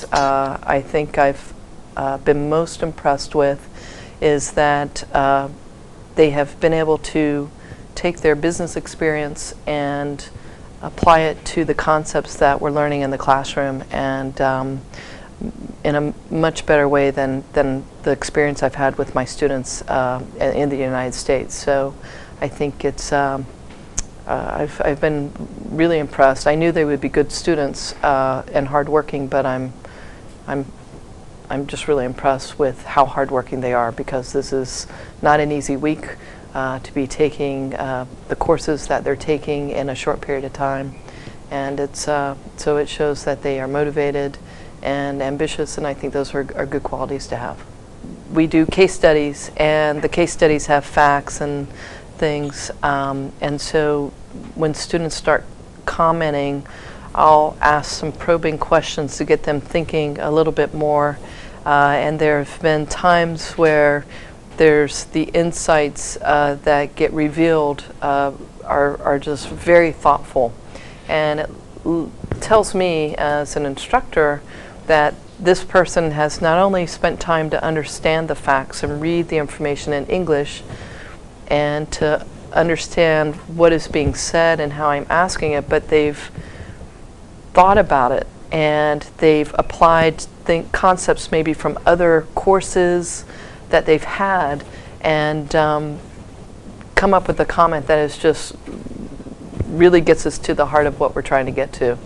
things I think I've been most impressed with is that they have been able to take their business experience and apply it to the concepts that we're learning in the classroom, and in a much better way than the experience I've had with my students in the United States. So I think it's I've been really impressed. I knew they would be good students and hardworking, but I'm just really impressed with how hardworking they are, because this is not an easy week to be taking the courses that they're taking in a short period of time, and it's so it shows that they are motivated and ambitious, and I think those are good qualities to have. We do case studies, and the case studies have facts and things, and so when students start commenting, I'll ask some probing questions to get them thinking a little bit more, and there have been times where there's the insights that get revealed are just very thoughtful, and it tells me as an instructor that this person has not only spent time to understand the facts and read the information in English and to understand what is being said and how I'm asking it, but they've thought about it and they've applied concepts maybe from other courses that they've had, and come up with a comment that is just really gets us to the heart of what we're trying to get to.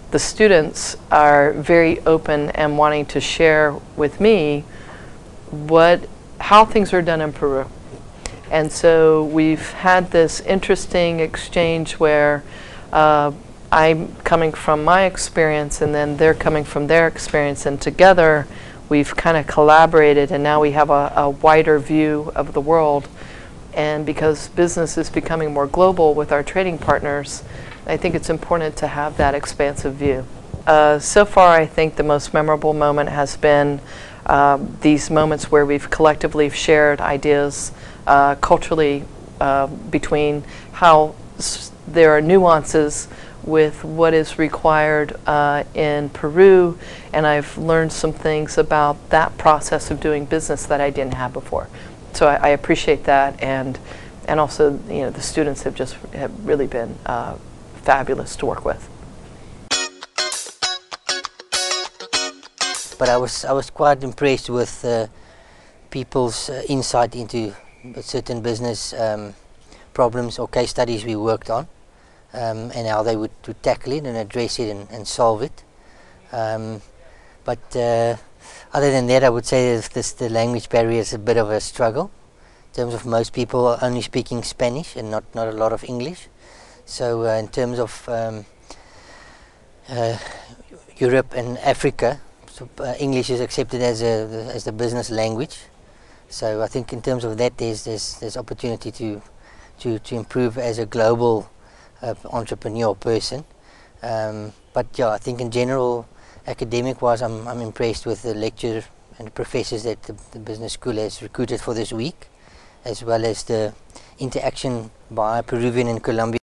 The students are very open and wanting to share with me how things are done in Peru. And so we've had this interesting exchange where I'm coming from my experience and then they're coming from their experience, and together we've kind of collaborated, and now we have a wider view of the world. And because business is becoming more global with our trading partners, I think it's important to have that expansive view. So far, I think the most memorable moment has been these moments where we've collectively shared ideas culturally between how there are nuances with what is required in Peru, and I've learned some things about that process of doing business that I didn't have before. So I appreciate that, and also, you know, the students have really been fabulous to work with. But I was quite impressed with people's insight into certain business problems or case studies we worked on, and how they would tackle it and address it and solve it. But other than that, I would say the language barrier is a bit of a struggle in terms of most people are only speaking Spanish and not a lot of English. So in terms of Europe and Africa, so, English is accepted as the business language. So I think in terms of that, there's opportunity to improve as a global entrepreneur person. But yeah, I think in general, academic-wise, I'm impressed with the lecture and the professors that the business school has recruited for this week, as well as the interaction by Peruvian and Colombian